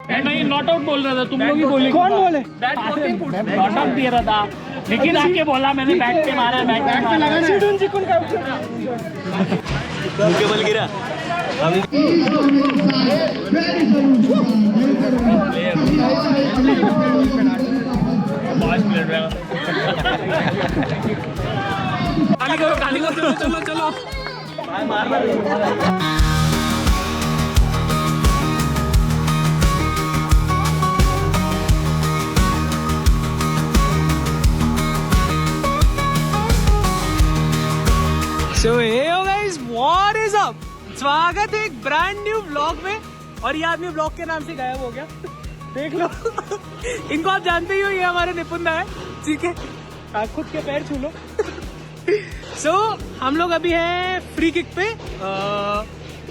नहीं not out बोल रहा था, तुम लोग ही बोले। कौन बोले? नॉट आउट दे रहा था, लेकिन आके बोला मैंने बैट पे मारा, बैट पे लगा। चिडून जिंकून काय मुके बल गिरा गाली करो, चलो चलो चलो। So hey guys, what is up? स्वागत है एक ब्रांड न्यू व्लॉग में। और ये आदमी व्लॉग के नाम से गायब हो गया। देख लो इनको आप जानते ही हो, ये हमारे निपुण है, ठीक है। आप खुद के पैर छू लो। So हम लोग अभी हैं फ्री किक पे।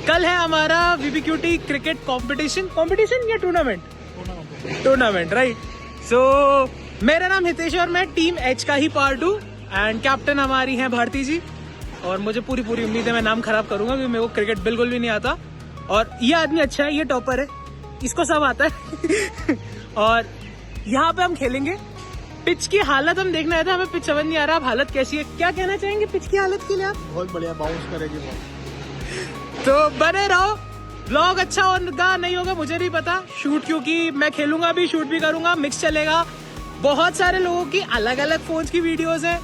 कल है हमारा VBQT क्रिकेट कंपटीशन या टूर्नामेंट राइट। सो मेरा नाम हितेश और मैं टीम एच का ही पार्ट हूँ एंड कैप्टन हमारी हैं भारती जी। और मुझे पूरी उम्मीद है मैं नाम खराब करूंगा क्योंकि मेरे को क्रिकेट बिल्कुल भी नहीं आता। और ये आदमी अच्छा है, ये टॉपर है, इसको सब आता है। और यहाँ पे हम खेलेंगे। पिच की हालत हम देखना है था, हमें पिच समझ नहीं आ रहा। अब हालत कैसी है, क्या कहना चाहेंगे पिच की हालत के लिए आप? बहुत बढ़िया, बाउंस करेगी बहुत। तो बने रहो, व्लॉग अच्छा होगा नहीं होगा मुझे नहीं पता। शूट क्योंकि मैं खेलूंगा भी, शूट भी करूंगा, मिक्स चलेगा। बहुत सारे लोगों की अलग अलग फोन की वीडियोस है,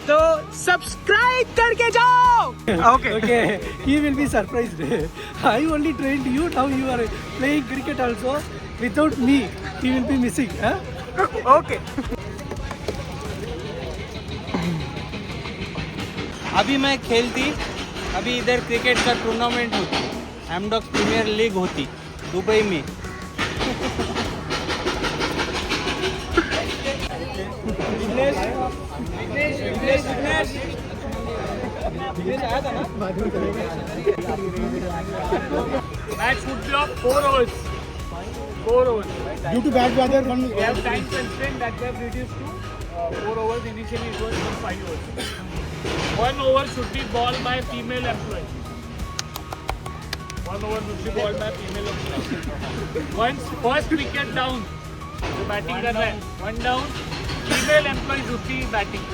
तो सब्सक्राइब करके जाओ। Okay, he will be surprised. I only trained you, now you are playing cricket also. Without me, he will be missing. Huh? Okay अभी मैं खेलती, अभी इधर क्रिकेट का टूर्नामेंट होती, एमडॉक्स प्रीमियर लीग होती दुबई में। Match would be of 4 overs. 4 overs. Due to bad weather, We have time constraint that we have reduced to 4 overs. Initially it was 5 overs. 1 over should be ball by female employee. 1 over should be ball by female employee. Once first wicket down, जो batting कर रहा है, 1 down, female employee should be batting.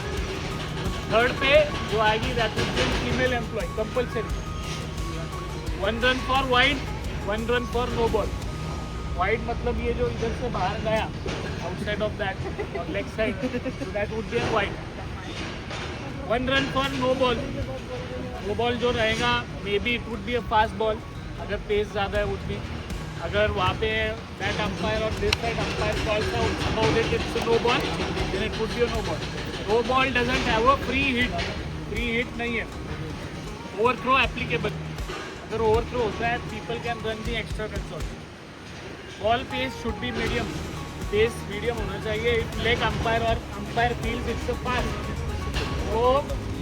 Third पे जो आएगी that would be female employee compulsory. 1 run for wide, 1 run for no ball. Wide मतलब ये जो इधर से बाहर गया, outside of that और leg side, so that would be a wide. 1 run for no ball. No ball जो रहेगा, maybe it would be a fast ball. अगर पेस ज़्यादा है would be. अगर वहाँ पे that umpire और this side umpire calls out about it, it's a no ball, then it would be a no ball. No ball doesn't have a free hit. Free hit नहीं है. Overthrow applicable. अगर overthrow होता है, people can run the extra runs also. Ball pace should be medium. Pace medium होना चाहिए. If leg umpire और umpire feels it's a fast, तो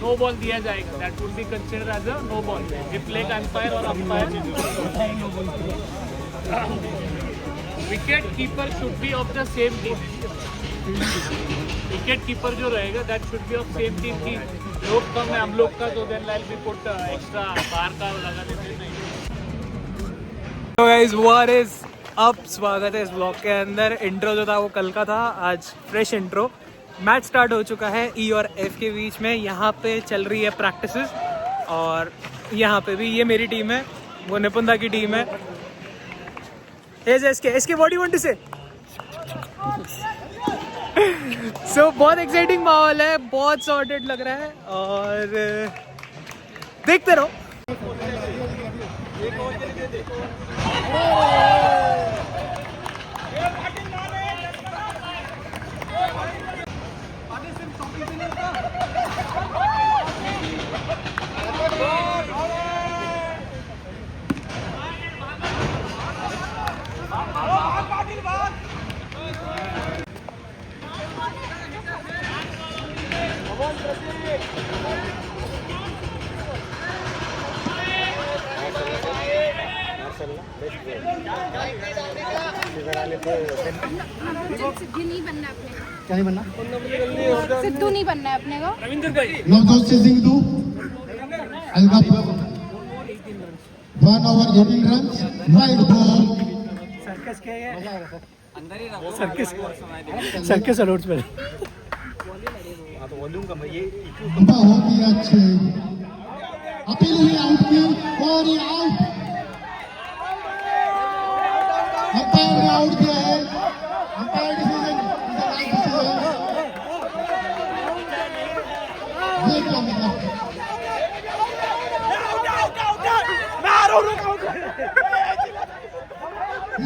no ball दिया जाएगा. That would be considered as a no ball. If leg umpire और umpire wicket keeper should be of the same team. Wicket keeper जो रहेगा that should be of same team की। लोग कम है हम लोग का, तो देन लाइल बी पुट एक्स्ट्रा बाहर का लगा देते नहीं। तो गाइस व्हाट इज अप, स्वागत है इस व्लॉग के अंदर। इंट्रो जो था वो कल का था, आज फ्रेश इंट्रो। मैच स्टार्ट हो चुका है ई और एफ के बीच में। यहाँ पे चल रही है प्रैक्टिसेस और यहाँ पे भी ये मेरी टीम है, वो निपुणदा की टीम है। Ask what you want to say? So बहुत एक्साइटिंग माहौल है, बहुत सॉर्टेड लग रहा है और देखते रहो। सिद्धू नहीं बनना अपने को। क्या नहीं बनना? सिद्धू नहीं बनना है अपने को। रविंद्र भाई नवजोत सिद्धू अलगा 1 over 18 runs, wide ball. Circus के है सर्कस सर्कस अलोट्स पे बहुत ही अच्छे अपील हुई आउट की और ये आउट अंपायर ने आउट किया है अंपायर डिसीजन ये क्या मतलब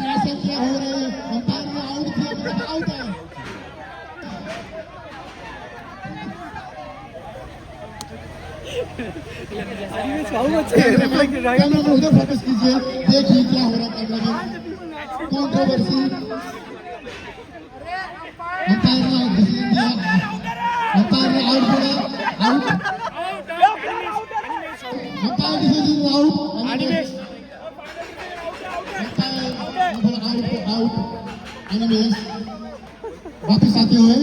ऐसा क्या हो रहा है अंपायर ने आउट किया मतलब आउट है कैमरा में उधर फोकस कीजिए देखिए क्या हो रहा है कैमरा में कंट्रोवर्सी अंपायर ने आउट डिसीजन दिया अंपायर ने आउट बोला out umpire decision out out animes वापस आते हुए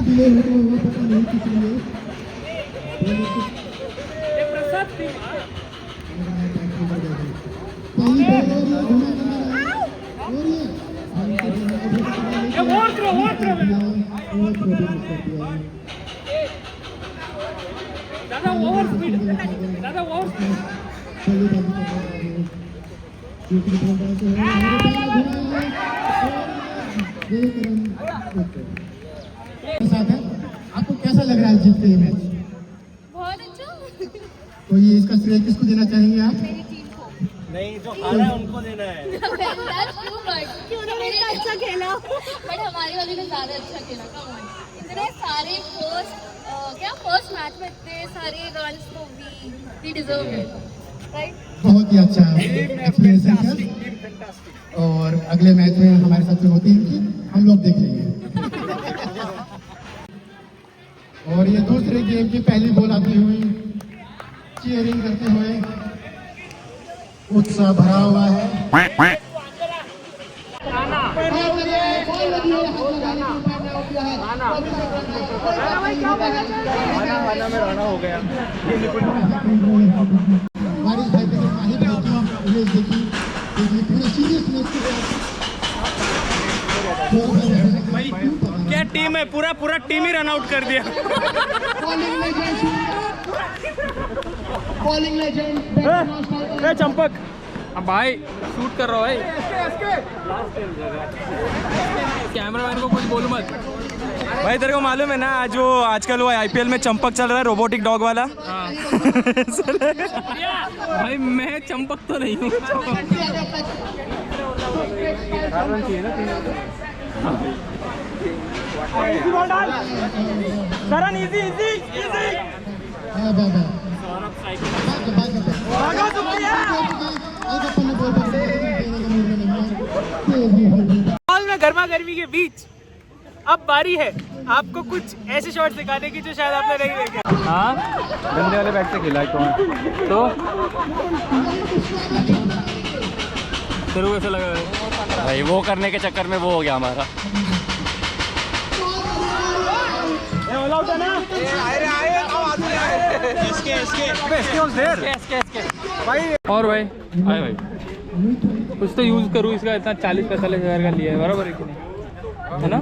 डिले होते हुए पता नहीं किस लिए आपको कैसा लग रहा है जीतते ये मैच? बहुत अच्छा तो ये इसका श्रेय किसको देना चाहेंगे आप? मेरी टीम को नहीं जो हारा है उनको देना है उन्होंने अच्छा खेला बट हमारी वाली ने ज्यादा अच्छा खेला इतने सारे फर्स्ट मैच में इतने सारे रन्स तो वी डिजर्व इट राइट बहुत ही अच्छा एक्सपीरियंस है और अगले मैच में हमारे साथ होती है कि हम लोग देख लेंगे और ये दूसरे गेम की पहली बॉल आती हुई चीयरिंग करते हुए उत्साह भरा हुआ है बारिश भाई के माहिर भाई की इमेज देखी पूरे सीरियसनेस के साथ क्या टीम है पूरा टीम ही रन आउट कर दिया बॉलिंग लेजेंड चंपक अब भाई शूट कर रहा हो भाई कैमरामैन को कुछ बोलूं मत भाई तेरे को मालूम है ना आज वो आजकल वो आईपीएल में चंपक चल रहा है रोबोटिक डॉग वाला भाई मैं चंपक तो नहीं हूँ करण इजी इजी इजी बॉल में गर्मा गर्मी के बीच अब बारी है आपको कुछ ऐसे शॉट दिखाने की जो शायद आपने नहीं देखे। हाँ गंदे वाले बैट से खेला है तो तेरे को ऐसा लगा भाई वो करने के चक्कर में वो हो गया हमारा और भाई आए भाई कुछ तो यूज करूँ इसका इतना 40-45 हज़ार का लिया है बराबर है कि नहीं है ना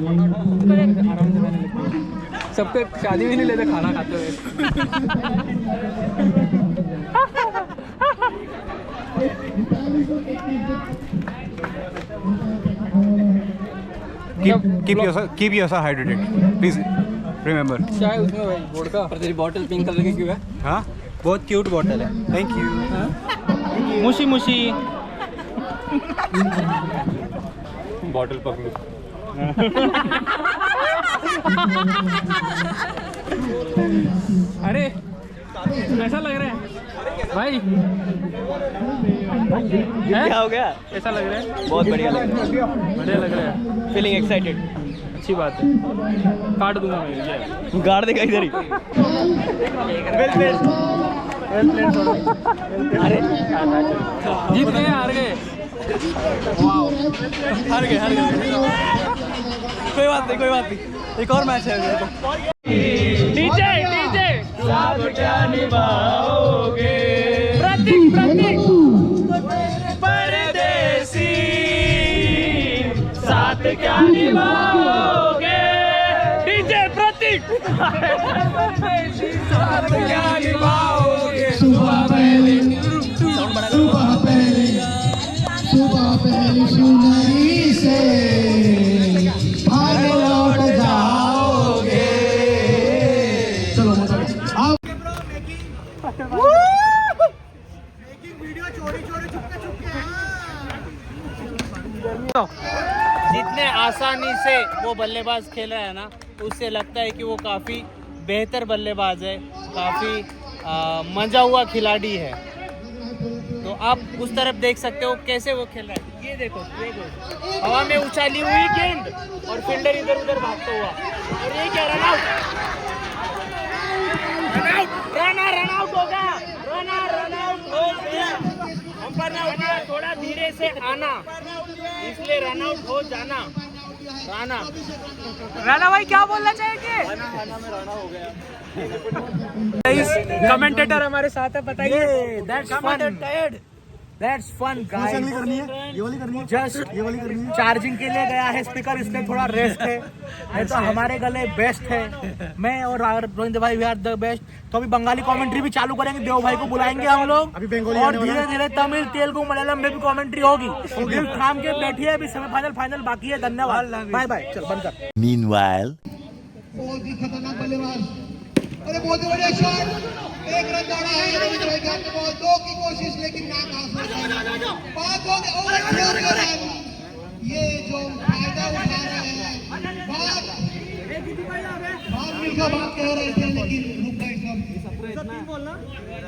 आराम से मैंने सबके शादी भी नहीं लेते खाना खाते हुए keep yourself hydrated please remember क्या है उसमें भाई वोडका पर तेरी बॉटल पिंक कलर की क्यों है हाँ बहुत क्यूट बॉटल है thank you Munshi Munshi bottle पकड़ो अरे ऐसा लग रहा है भाई क्या हो गया ऐसा लग रहा है बहुत बढ़िया लग रहा है फीलिंग एक्साइटेड अच्छी बात है काट दूंगा मैं गाड़ देगा इधर ही अरे जीत गए हार गए हार गए कोई बात नहीं एक और मैच है डीजे डीजे प्रतीक सुबह पहली सुनहरी से भाग लौट जाओगे। चलो आप जितने आसानी से वो बल्लेबाज खेल रहा है ना, उससे लगता है कि वो काफ़ी बेहतर बल्लेबाज है, काफ़ी मजा हुआ खिलाड़ी है। तो आप उस तरफ देख सकते हो कैसे वो खेल रहा है। ये देखो हवा में उछाली हुई गेंद और फील्डर इधर उधर भागता हुआ, और ये क्या रन आउट रन आउट होगा, रन आउट हो गया। अंपायर ने उठाया थोड़ा धीरे से आना, इसलिए रन आउट हो जाना। राणा भाई क्या बोलना चाहेंगे? कमेंटेटर हमारे साथ है, बताइए। That's fun guys। ये वाली करनी है। Just ये वाली करनी है। चार्जिंग के लिए गया है स्पीकर, इसलिए थोड़ा रेस्ट है, नहीं तो हमारे गले बेस्ट है। मैं और रोहित भाई वी आर द बेस्ट। तो अभी बंगाली कमेंट्री भी चालू करेंगे, देव भाई को बुलाएंगे हम लोग, और धीरे धीरे तमिल, तेलुगु, मलयालम में भी कमेंट्री होगी। दिल थाम के बैठिए, अभी सेमीफाइनल फाइनल बाकी है। धन्यवाद, बाय बाय, चल बंद कर। Meanwhile, बहुत ही खतरनाक बल्लेबाज, अरे बहुत ही बढ़िया शॉट, एक रन दौड़ा है रविंद्र भाई का, बॉल दो की कोशिश लेकिन नाकाम हो गई। बात हो गई ओवर रन, ये जो फायदा उठा रहे हैं, बात मीठा बात कह रहे थे लेकिन रुक गए सब।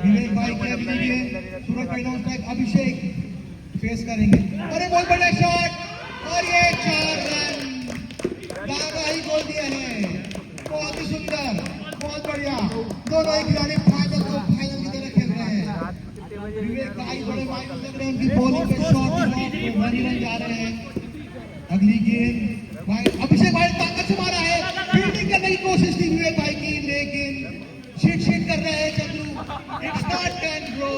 विवेक भाई के अभी देखिए, सूरज भाई डाउन स्ट्राइक, अभिषेक फेस करेंगे। अरे बहुत बढ़िया शॉट, और ये 4 रन, दादा ही गोल दिया है, बहुत ही सुंदर, बहुत बढ़िया। दोनों ही खिलाड़ी फाइनल की तरह खेल रहे हैं। विवेक भाई बड़े माइनस लग रहे हैं, उनकी बॉलिंग पे शॉट रन जा रहे हैं। अगली गेंद भाई अभिषेक भाई ताकत से मारा है, फील्डिंग करने की कोशिश की विवेक भाई की, लेकिन शीट कर रहे हैं Chandru. It's not done bro,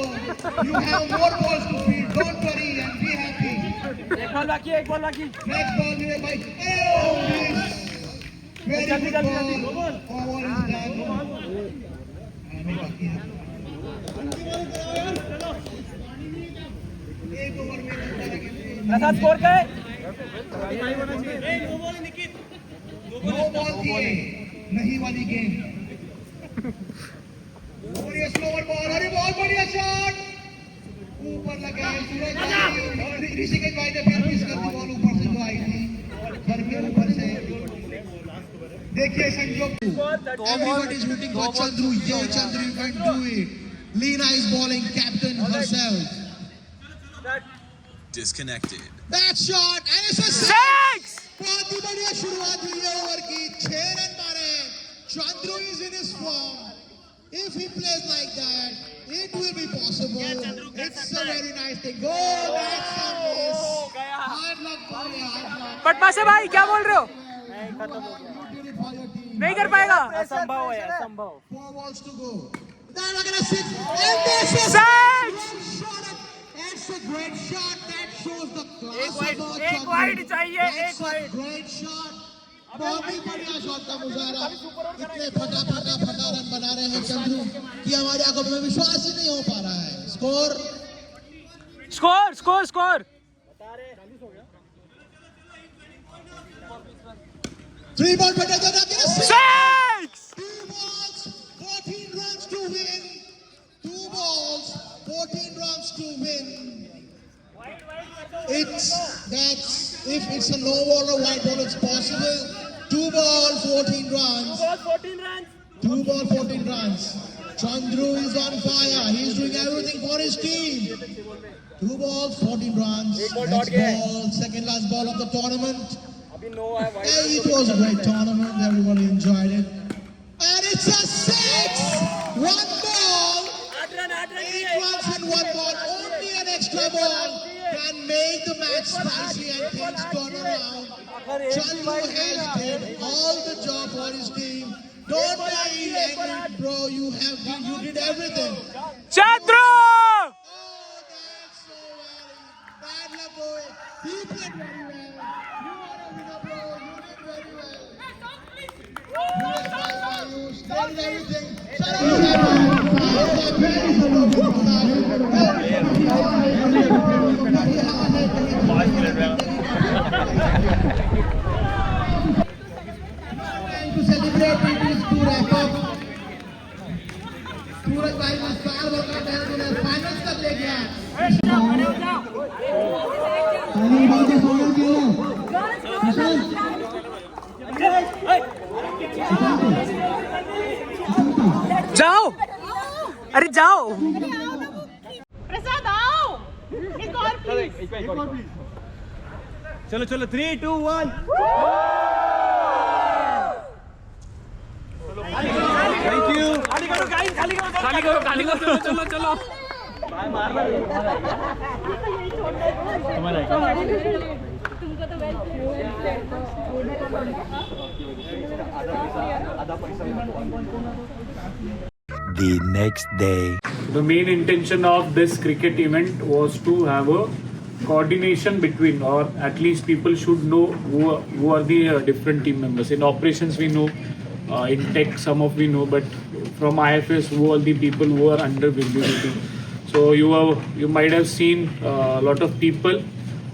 you have more balls to field, don't worry and be happy. एक बॉल बाकी है, एक बॉल बाकी। नेक्स्ट बॉल विवेक भाई, very good ball, over is done. हमें बाकी है एक ओवर में प्रसाद स्कोर का है, नो बॉल थी, नहीं वाली गेम। और ये स्लोवर बॉल, अरे बहुत बढ़िया शॉट, ऊपर लगा है सूरज भाई, ऋषिकेश भाई ने फिर मिस कर दी बॉल, ऊपर से जो आई थी घर के ऊपर से। देखिए संजोग, everybody is rooting for Chandru. Yo Chandru, you can do it. Leena is bowling, captain herself. disconnected. That shot and it's a six. बहुत ही बढ़िया शुरुआत हुई है ओवर की, 6 रन मारे। Chandru is in his form. If he plays like that, it will be possible. It's a very nice thing. Go, that's a miss. Hard luck for you, hard luck. पटमा से भाई क्या बोल रहे हो? नहीं कर पाएगा, असंभव है, असंभव। 4 balls to go. They're not gonna sit. And this is Six. That's a great shot. That shows the class एक वाइड, of our एक Chandru. वाइड चाहिए, That's एक वाइड। a great shot. बहुत ही बढ़िया शॉट का मुजाहरा। इतने फटा रन बना रहे हैं चंद्रू कि हमारी आंखों में विश्वास ही नहीं हो पा रहा है। Score score score score 3 ball better than a 6. 2 balls, 14 runs to win. 2 balls, 14 runs to win. If it's a no ball or white ball, it's possible. 2 balls, 14 runs. 2 balls, 14 runs. Chandru is on fire. He's doing everything for his team. 2 balls, 14 runs. Next ball, second last ball of the tournament. It was a great tournament. Everybody enjoyed it. And it's a 6. 1 ball. 8 runs in 1 ball. Only an extra ball can make the match spicy and things turn around. Chandru has did all the job for his team. Don't be angry, bro. You did everything. Chandru! Oh, that's so bad luck, bro. He played very well. You are a winner, bro. You did Ayush did everything. Shout out to Time to celebrate it is to wrap up. सूरज भाई ने साल भर का मेहनत उन्हें finals तक ले गया। फाइनल भाई का स्वागत किया। जाओ, अरे जाओ। प्रसाद आओ, एक और प्लीज। चलो चलो 3 2 1 थैंक यू खाली करो चलो चलो तुमको तो well The next day. The main intention of this cricket event was to have a coordination between, or at least people should know who are the different team members. In operations we know, in tech some of we know, but from IFS who are the people who are under visibility. So you might have seen a lot of people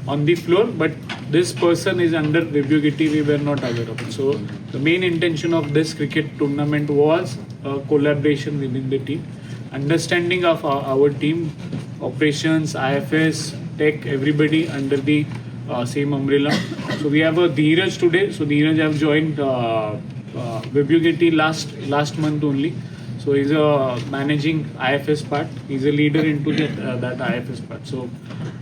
on the floor, but this person is under visibility. We were not aware of it. So the main intention of this cricket tournament was collaboration within the team, understanding of our team, operations, IFS, tech, everybody under the same umbrella. So we have a Dheeraj today. So Dheeraj have joined Vibugity last month only. So he's managing IFS part. He's a leader into that IFS part. So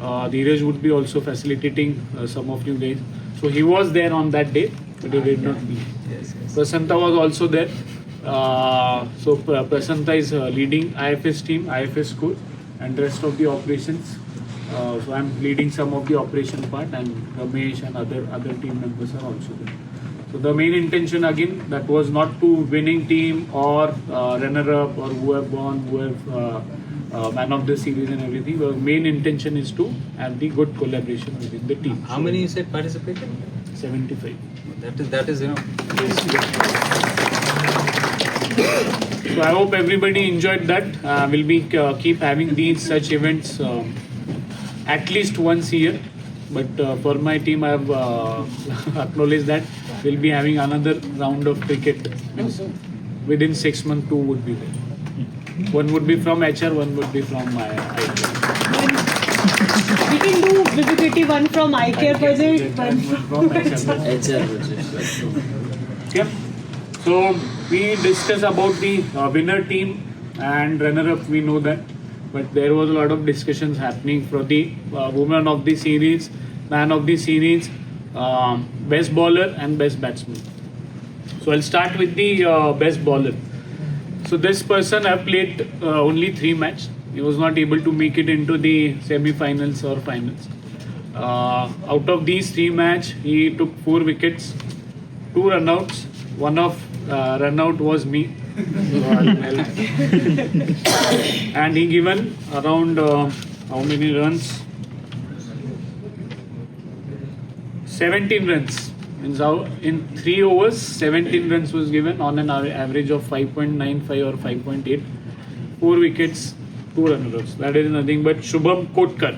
Dheeraj would be also facilitating some of you guys. So he was there on that day, but he did not be. Prasanta was also there. So Prasanta is leading IFS team, IFS school, and rest of the operations. So I'm leading some of the operation part, and Ramesh and other team members are also there. So the main intention again, that was not to winning team or runner-up or who have won, who have man of the series and everything. The main intention is to have the good collaboration within the team. How many you said participated? 75. That is enough. So I hope everybody enjoyed that. We'll be keep having these such events at least once a year. But for my team, I have acknowledged that we'll be having another round of cricket. Means within 6 months, 2 would be there. One would be from HR, one would be from my ICARE. We can do visibility one from ICARE budget, One from HR. Okay. So we discussed about the winner team and runner-up. We know that, but there was a lot of discussions happening for the woman of the series, man of the series, best bowler and best batsman. So I'll start with the best bowler. So this person have played only 3 matches. He was not able to make it into the semi-finals or finals. Out of these 3 matches, he took 4 wickets, 2 runouts. One of runout was me. And he given around how many runs? 17 runs. Means in 3 overs, 17 runs was given on an average of 5.95 or 5.8. 4 wickets, 2 runners. That is nothing but Shubham Kotkar.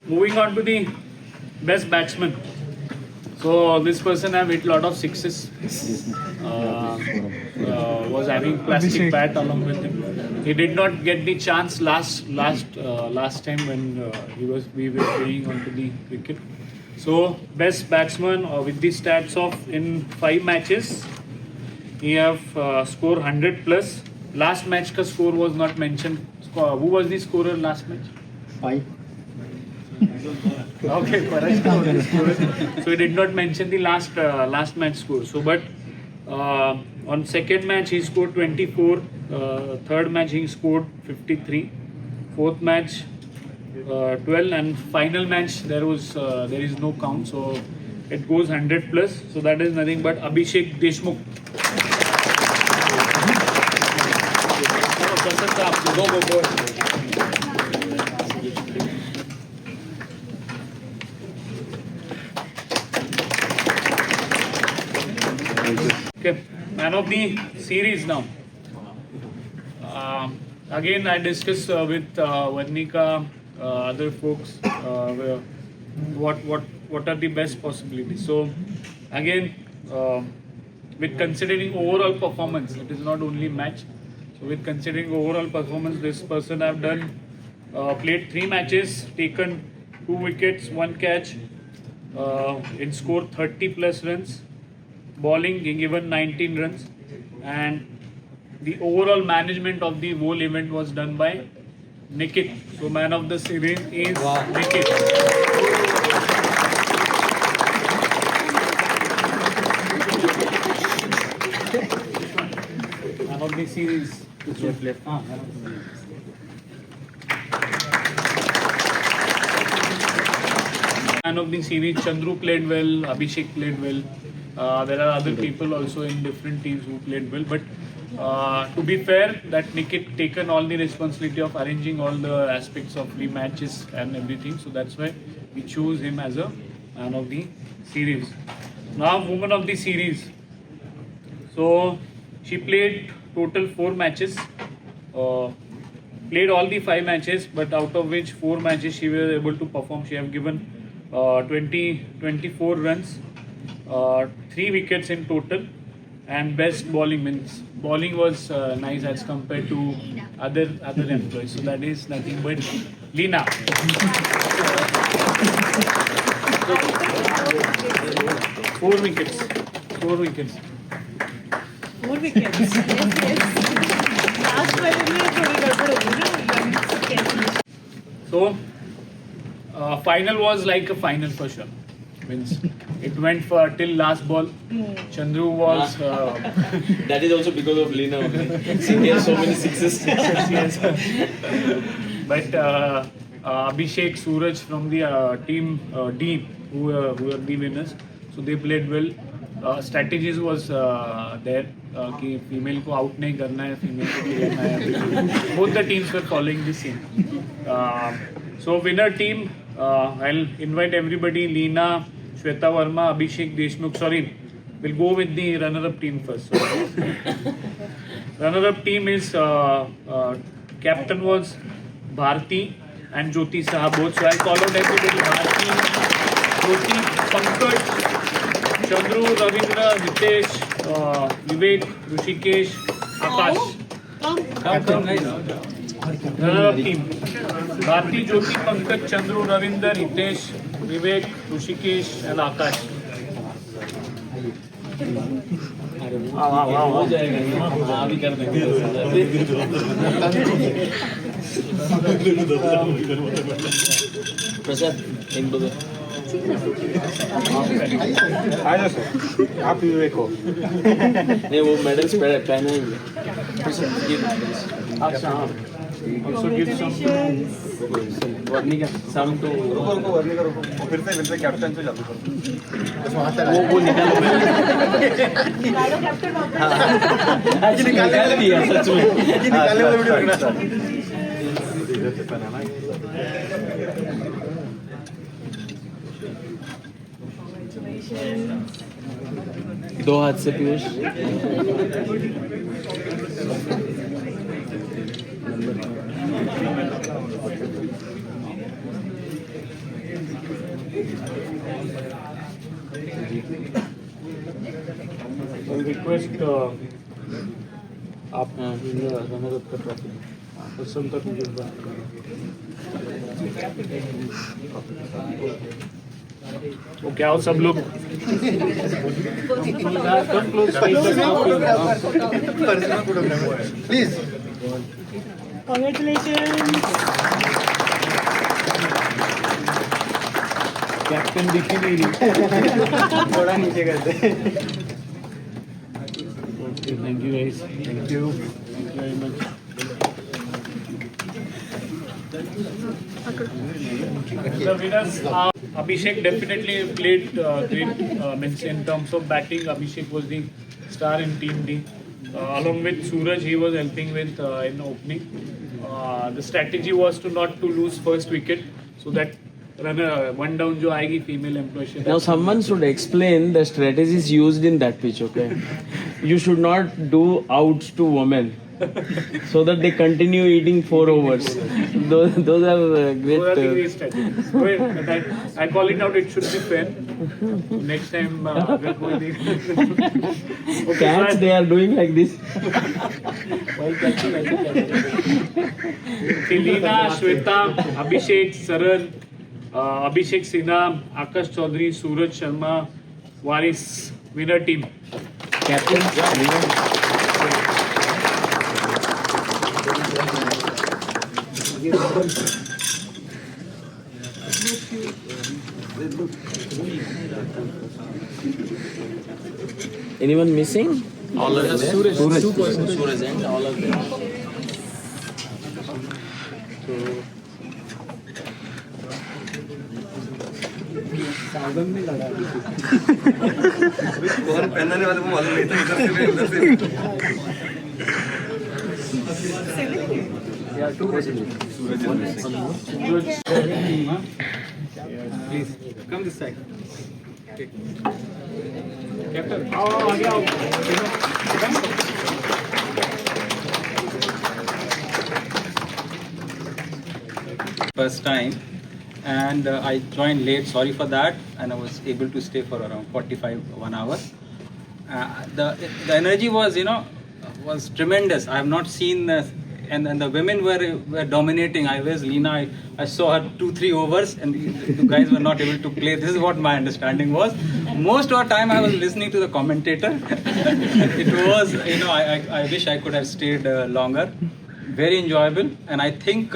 Moving on to the best batsman. So this person have hit lot of sixes. Was having plastic bat along with him. He did not get the chance last time when we were playing onto the wicket. So best batsman with the stats of in 5 matches, he have scored 100 plus. Last match ka score was not mentioned. Who was the scorer last match? 5. Okay, Paresh was the scorer. So he did not mention the last match score. So but on second match he scored 24. Third match he scored 53. Fourth match 12, and final match there is no count. So it goes 100 plus. So that is nothing but Abhishek Deshmukh. कसं आपलं Okay, man of the series now. Again, I discussed with Varnika, other folks, what are the best possibilities. So, again, with considering overall performance, it is not only match. So, with considering overall performance, this person have done played 3 matches, taken 2 wickets, 1 catch, in score 30 plus runs. Bowling given 19 runs, and the overall management of the whole event was done by Nikit. So man of the series is Nikit. Man of the series. Man of the series, Chandru played well, Abhishek played well. There are other people also in different teams who played well, but to be fair, that Nikit taken all the responsibility of arranging all the aspects of the matches and everything, so that's why we choose him as a man of the series. Now, woman of the series. So she played total 4 matches, played all the 5 matches, but out of which 4 matches she was able to perform. She have given 24 runs. 3 wickets in total, and best bowling means bowling was nice as compared to other employees. So that is nothing but Leena. 4 wickets. 4 wickets. 4 wickets. Yes. Last one में थोड़ी गड़बड़ होगी ना. So final was like a final for sure. Means it went for till last ball. Chandru was. That is also because of Lina. He has so many sixes. Yes. But Abhishek, Suraj from the team D, who are the winners, so they played well. Strategies was there कि female को out नहीं करना है, female को खेलना है. Both the teams were following the same. So winner team, I'll invite everybody. Leena, Shweta Verma, Abhishek Deshmukh. Sorry, we'll go with the runner-up team first. Runner-up team is captain was Bharti and Jyoti Saha both. So I'll call out everybody: Bharti, Jyoti, Pankaj, Chandru, Ravindra, Hitesh, Vivek, Rushikesh, Akash. Runner-up team: Bharti, Jyoti, Pankaj, Chandru, Ravinder, Hitesh, Vivek, Rushikesh, and Akash. प्रसाद एक दो आप विवेक हो नहीं वो medals पहने ही अच्छा हाँ. So give some. Varnika some to फिर से कैप्टन से जादू वो निकाल निकाल दिया सच में निकालने वाला वीडियो देखना 2 हाथ से पीयूष रिक्वेस्ट आप रनर-अप का ट्रॉफी पसंद तक मुझे वो क्या हो सब लोग प्लीज Congratulations. कैप्टन दिख ही नहीं रही. थोड़ा नीचे करते Thank you guys. Thank you very much. The winners are Abhishek. Definitely played great. Means in terms of batting, Abhishek was the star in Team D. Along with Suraj, he was helping with in opening. The strategy was not to lose first wicket, so that runner one down jo aayegi female employee. Now someone should explain the strategies used in that pitch, okay? You should not do outs to women so that they continue eating 4 overs. Those are great. Those are the great strategies. But I call it out, it should be fair. Next time, we'll go with okay, Cats, they are doing like this. Tilina, Shweta, Abhishek, Saran, Abhishek Sinha, Akash Chaudhary, Suraj Sharma, Waris, winner team. Captain. Anyone missing? All of them. Suraj and all of them. कौन पहनने वाले को मालूम नहीं था इधर से भी उधर से Please come this side. Okay. Captain, आगे आओ. First time, and I joined late. Sorry for that, and I was able to stay for around 1 hour. The energy was was tremendous. I have not seen and the women were dominating. Lena, I saw her 2-3 overs, and the guys were not able to play. This is what my understanding was. Most of the time, I was listening to the commentator. It was, I wish I could have stayed longer. Very enjoyable, and I think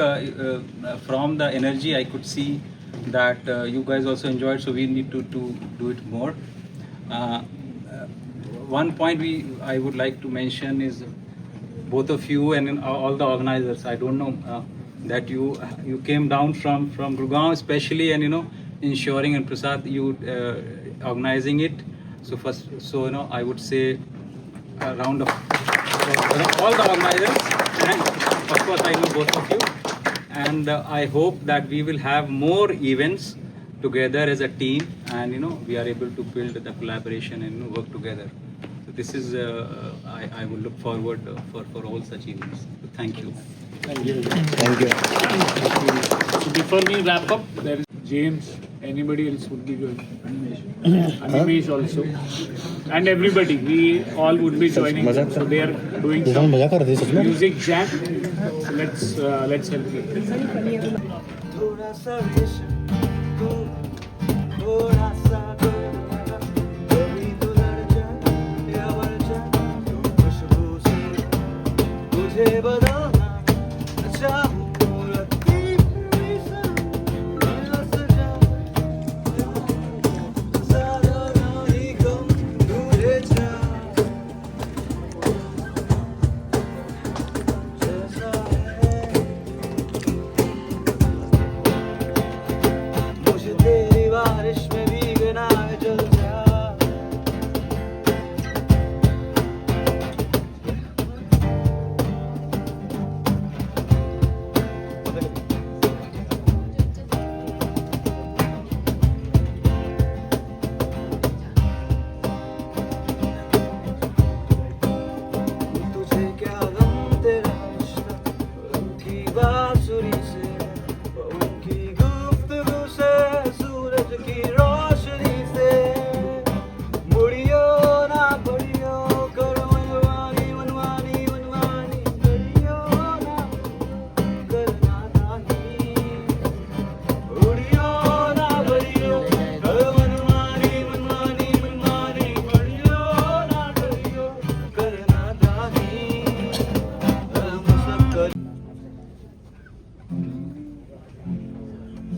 from the energy, I could see that you guys also enjoyed. So we need to do it more. One point I would like to mention is both of you and all the organizers. I don't know that you came down from Gurgaon especially, and ensuring, and Prasad, you organizing it. So first, I would say a round of all the organizers, and of course I know both of you, and I hope that we will have more events together as a team, and we are able to build the collaboration and work together. So this is I will look forward for all such events. So thank you. Thank you. So before we wrap up, there is James. Anybody else would be joining? Animesh also, and everybody. We all would be joining. So they are doing some music jam. So let's help them.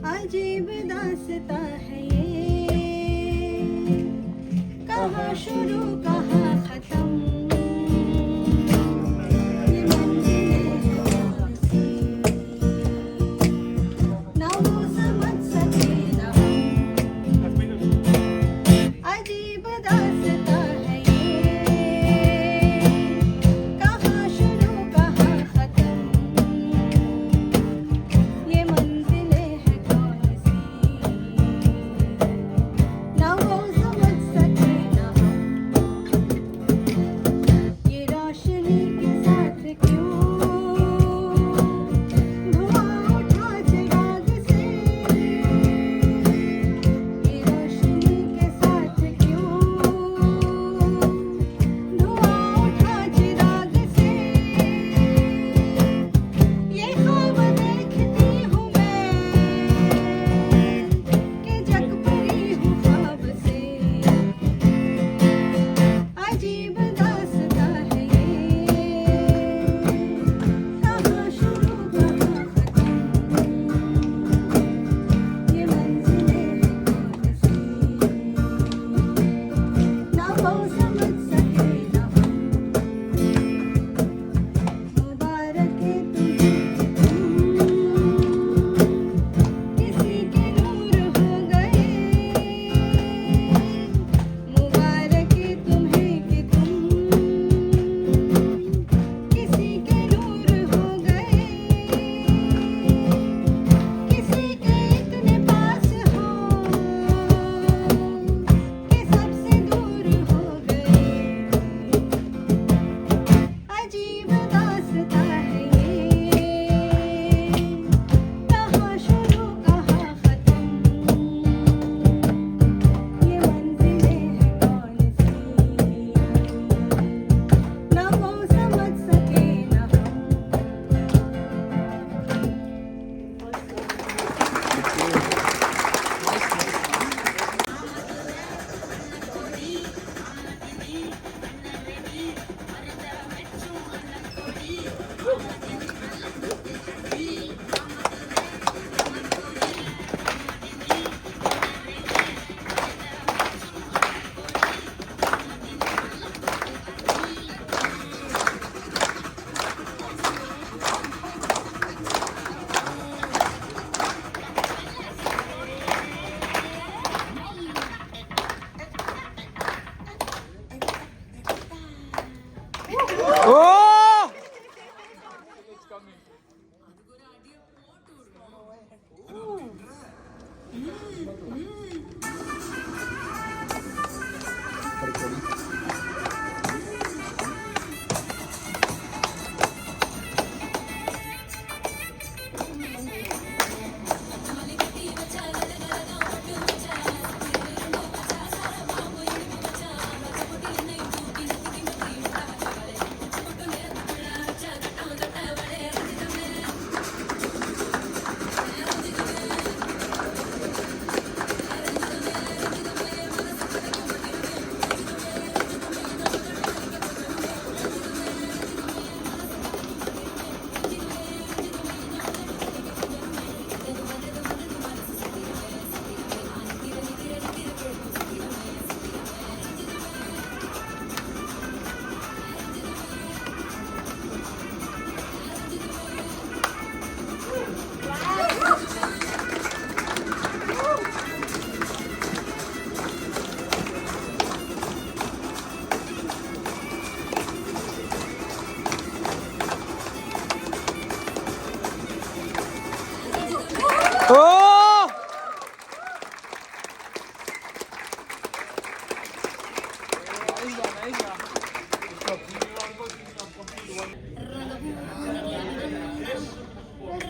अजीब दास्तां है ये, कहाँ शुरू कहाँ खत्म, ये मंजिलें सी, ना वो समझ सके ना हम। अजीब दास्तां है ये,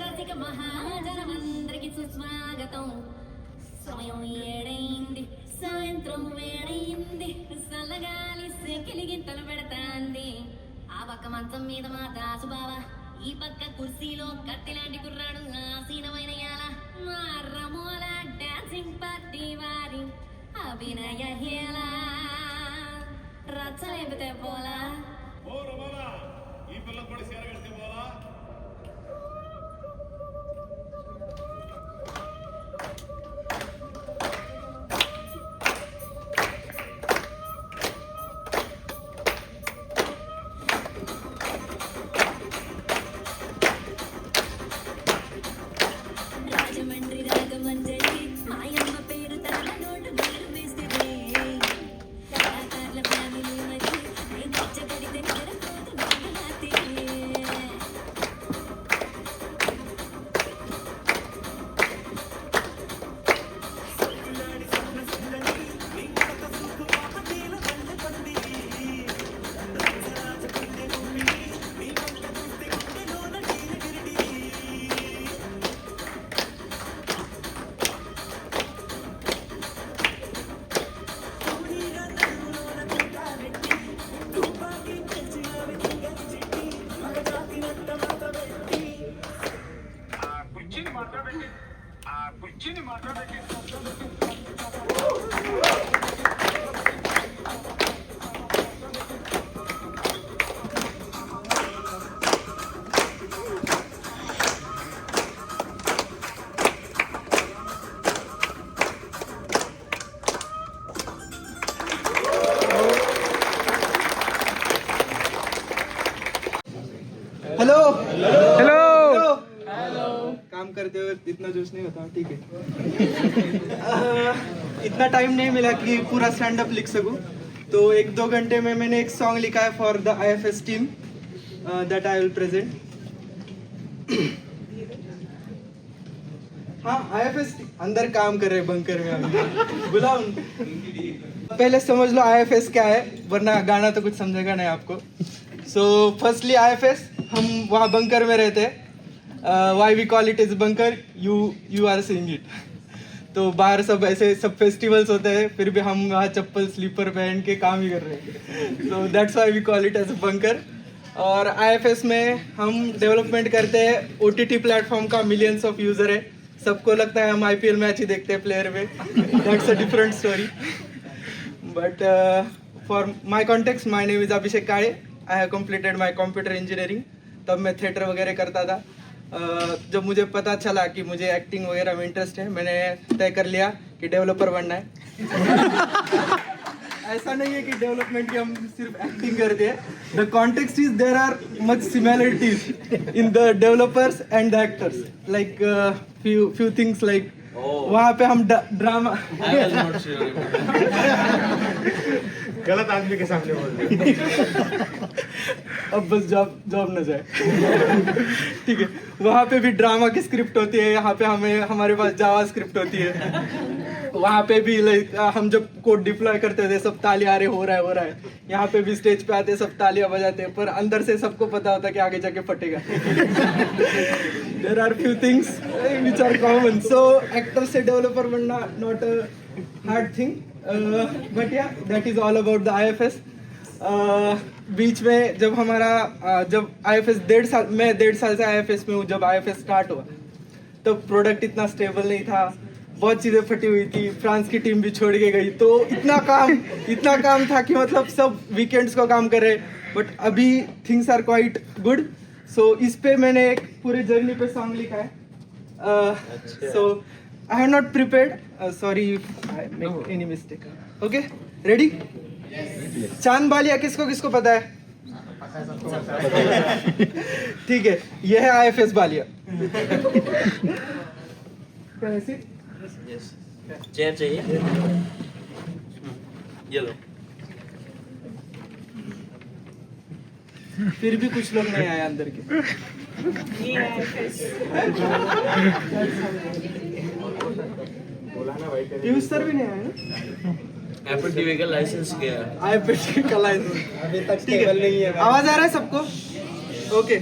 రసిక మహాజనమందరికి సుస్వాగతం. సమయం ఏడైంది, సాయంత్రం వేడైంది, చల్లగాలి సెకిలిగింతలు పెడతాంది. ఆ పక్క మంచం మీద మా దాసుబావ, ఈ పక్క కుర్సీలో కత్తిలాంటి కుర్రాడు ఆసీనమైన యాల. మా రమోల డాన్సింగ్ పార్టీ వారి అభినయ హేళ. రచ్చలేపితే పోలా రాజమండ్రి రాగమంజరి మాయమ్మ పేరు తన నోటు నీరు వేస్తుంది. కళాకారుల ఫ్యామిలీ మరి నేను కచ్చగడితే నిద్రపోతు నాగలాతే. हेलो हेलो काम करते हुए इतना जोश नहीं होता, ठीक है. इतना टाइम नहीं मिला कि पूरा स्टैंड अप लिख सकूं, तो 1-2 घंटे में मैंने एक सॉन्ग लिखा है for the IFS team that I will present. हाँ, IFS अंदर काम कर रहे हैं बंकर में, अभी बुलाओ. पहले समझ लो IFS क्या है, वरना गाना तो कुछ समझेगा नहीं आपको. सो फर्स्टली IFS, हम वहाँ बंकर में रहते हैं. Why we call it is bunker, you are seeing it. तो बाहर सब ऐसे सब फेस्टिवल्स होते हैं, फिर भी हम वहाँ चप्पल स्लीपर पहन के काम ही कर रहे हैं. So that's why we call it as a bunker. और IFS में हम डेवलपमेंट करते हैं. OTT प्लेटफॉर्म का मिलियंस ऑफ यूज़र है. सबको लगता है हम IPL मैच ही देखते हैं प्लेयर में. That's a different story. But for my context, my name is Abhishek Kale. I have completed my computer engineering. तब मैं थिएटर वगैरह करता था. जब मुझे पता चला कि मुझे एक्टिंग वगैरह में इंटरेस्ट है, मैंने तय कर लिया कि डेवलपर बनना है. ऐसा नहीं है कि डेवलपमेंट की हम सिर्फ एक्टिंग करते हैं. The context is there are much similarities in the developers and the actors. Like few things like वहाँ पे हम ड्रामा. गलत आदमी के सामने बोल रहे. अब बस जॉब न जाए. ठीक है, वहाँ पे भी ड्रामा की स्क्रिप्ट होती है. यहाँ पे हमारे पास जावा स्क्रिप्ट होती है. वहाँ पे भी लाइक हम जब कोड डिप्लॉय करते थे, सब तालियां, अरे हो रहा है. यहाँ पे भी स्टेज पे आते सब तालियां बजाते हैं, पर अंदर से सबको पता होता है कि आगे जाके फटेगा. There are few things which are common. So actor से डेवलपर बनना not a hard thing, but yeah that is all about the IFS. बीच में जब जब IFS 1.5 साल से IFS में हूँ. जब IFS स्टार्ट हुआ तब प्रोडक्ट इतना स्टेबल नहीं था, बहुत चीज़ें फटी हुई थी. फ्रांस की टीम भी छोड़ के गई, तो इतना काम था कि मतलब सब वीकेंड्स को काम कर रहे. बट अभी थिंग्स आर क्वाइट गुड. सो इस पे मैंने एक पूरे जर्नी पे सॉन्ग लिखा है. So I have not prepared, sorry if I make any mistake. Okay, ready? Chand Baliyan किसको पता है? ठीक है, ये है IFS बालिया. चेयर चाहिए? ये लो. फिर भी कुछ लोग नहीं आए अंदर के. पीयूष सर भी नहीं आए ना. एप्पल टीवी का लाइसेंस गया। आईपीटी का लाइसेंस अभी तक स्टेबल नहीं है। आवाज आ रहा है सबको? ओके।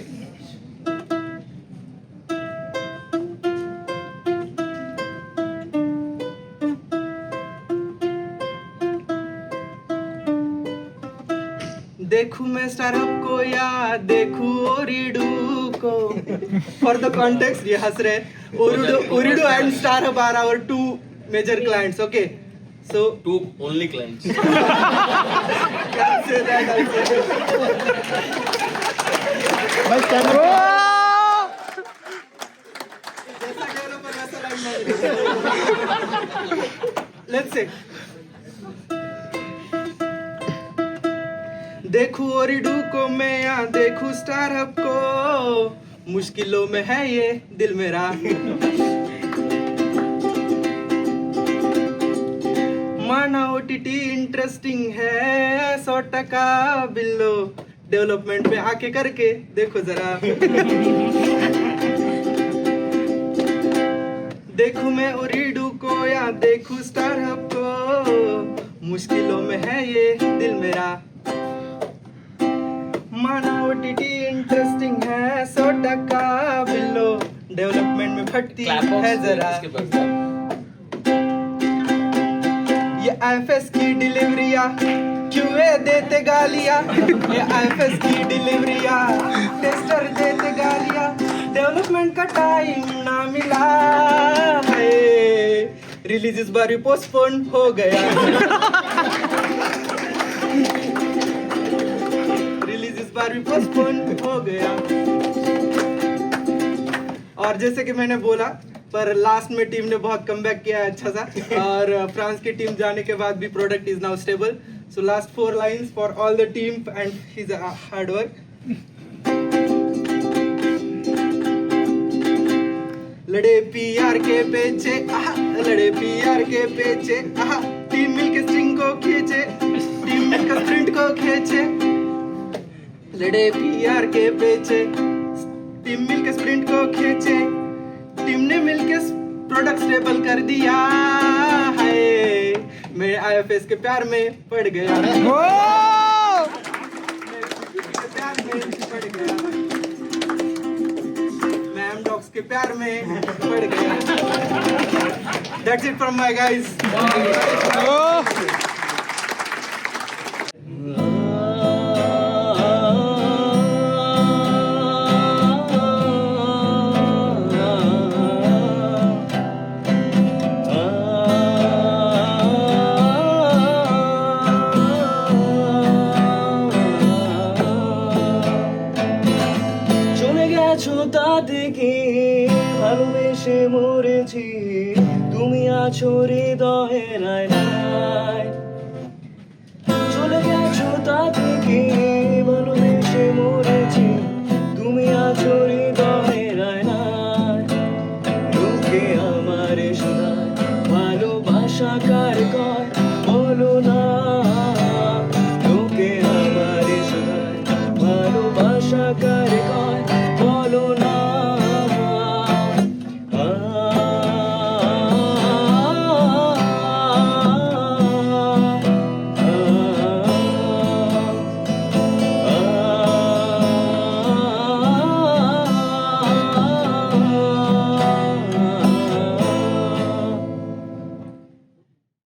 देखूं मैं स्टारअप को या देखूं ओरिडू को। फॉर द कॉन्टेक्स्ट ये हंस रहे। ओरिडू and startup are our 2 major clients. Okay, so 2 only clients. can't say that. I'll say जैसा developer वैसा line manager. Let's say देखूं ओरिडू को मैं या देखूं स्टारअप को, मुश्किलों में है ये दिल मेरा। माना ओटीटी इंटरेस्टिंग है, 100% बिल्लो डेवलपमेंट पे आके करके देखो जरा। देखूं मैं ओरिडू को या देखूं स्टारअप को, मुश्किलों में है ये दिल मेरा। माना ओटीटी इंटरेस्टिंग है, 100% बिल्लो डेवलपमेंट में फटती है जरा। ये आईएफएस की डिलीवरिया क्यूए देते गालियां, ये आईएफएस की डिलीवरिया टेस्टर देते गालियां, डेवलपमेंट का टाइम ना मिला है, रिलीज इस बार पोस्टपोन हो गया। रिलीज इस बार भी पोस्टपोन हो गया। और जैसे कि मैंने बोला, पर लास्ट में टीम ने बहुत कमबैक किया है अच्छा सा, और फ्रांस की टीम जाने के बाद भी product is now stable. So last 4 lines for all the team and his hard work. लड़े पीआर के पीछे आहा, लड़े पीआर के पीछे आहा, टीम मिलके स्ट्रिंग को खींचे, टीम मिलकर स्प्रिंट को खींचे। लड़े पीआर के पीछे, टीम मिलके स्प्रिंट को खींचे, टीम ने मिलके प्रोडक्ट स्टेबल कर दिया है। मैं आईएफएस के प्यार में पड़ गया। प्यार में पड़ गया। मैं एमडॉक्स के प्यार में पड़ गया। That's it from my guys. তাদেরকে ভালোবেসে মরেছি, তুমি আছো হৃদয়ের আয়নায়।